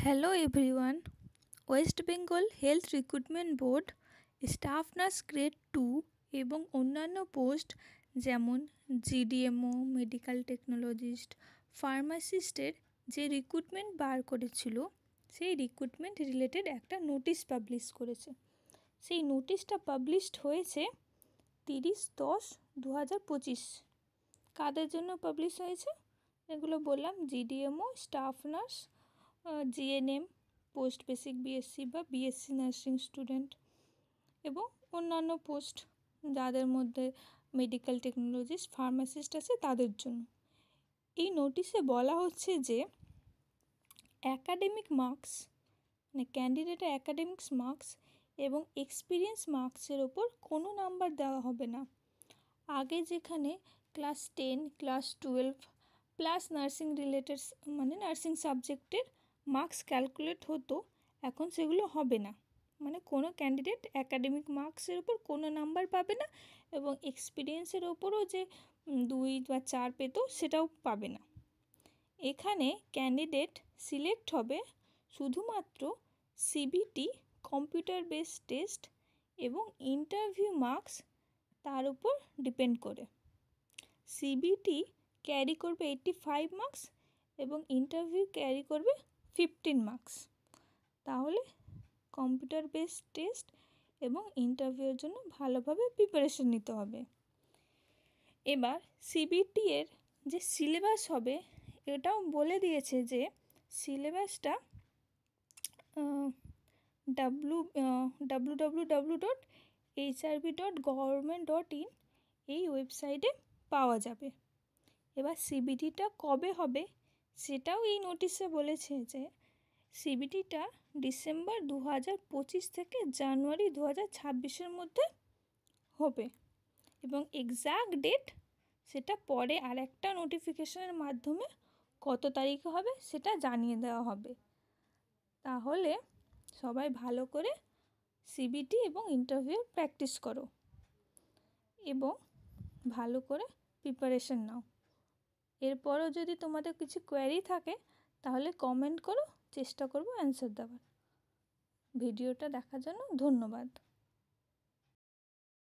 Hello everyone, West Bengal health recruitment board staff nurse grade 2 এবং অন্যান্য post যেমন GDMO, medical technologist, ফার্মাসিস্টের যে recruitment বার করেছিল সেই রিক্রুটমেন্ট রিলেটেড একটা নোটিশ পাবলিশ করেছে। সেই নোটিশটা পাবলিশড হয়েছে 30/10/2025। কাদের জন্য পাবলিশ হয়েছে এগুলো বললাম, GDMO, staff nurse, GNM, post basic BSc বা বিএসসি নার্সিং স্টুডেন্ট এবং অন্যান্য পোস্ট যাদের মধ্যে মেডিকেল টেকনোলজিস্ট, ফার্মাসিস্ট আছে তাদের জন্য। এই নোটিশে বলা হচ্ছে যে অ্যাকাডেমিক মার্কস মানে ক্যান্ডিডেটের অ্যাকাডেমিক্স মার্কস এবং এক্সপিরিয়েন্স মার্কসের ওপর কোনো নাম্বার দেওয়া হবে না। আগে যেখানে class 10, class 12 plus nursing related মানে নার্সিং সাবজেক্টের মার্কস ক্যালকুলেট হতো, এখন সেগুলো হবে না। মানে কোনো ক্যান্ডিডেট অ্যাকাডেমিক মার্কসের ওপর কোনো নাম্বার পাবে না এবং এক্সপিরিয়েন্সের ওপরও যে 2 বা 4 পেত সেটাও পাবে না। এখানে ক্যান্ডিডেট সিলেক্ট হবে শুধুমাত্র সিবিটি, কম্পিউটার বেসড টেস্ট এবং ইন্টারভিউ মার্কস তার উপর ডিপেন্ড করে। সিবিটি ক্যারি করবে 85 মার্কস এবং ইন্টারভিউ ক্যারি করবে 15 মার্কস। তাহলে কম্পিউটার বেসড টেস্ট এবং ইন্টারভিউর জন্য ভালোভাবে প্রিপারেশন নিতে হবে। এবার সিবিটি এর যে সিলেবাস হবে এটাও বলে দিয়েছে যে সিলেবাসটা www.hrb.government.in এই ওয়েবসাইটে পাওয়া যাবে। এবার সিবিটিটা কবে হবে সেটাও এই নোটিশে বলেছে যে সিবিটিটা ডিসেম্বর 2025 থেকে জানুয়ারি 2026-এর মধ্যে হবে এবং এক্স্যাক্ট ডেট সেটা পরে আর একটা নোটিফিকেশনের মাধ্যমে কত তারিখে হবে সেটা জানিয়ে দেওয়া হবে। তাহলে সবাই ভালো করে সিবিটি এবং ইন্টারভিউ প্র্যাকটিস করো এবং ভালো করে প্রিপারেশন নাও। এরপরও যদি তোমাদের কিছু কোয়েরি থাকে তাহলে কমেন্ট করো, চেষ্টা করব অ্যান্সার দেওয়ার। ভিডিওটা দেখার জন্য ধন্যবাদ।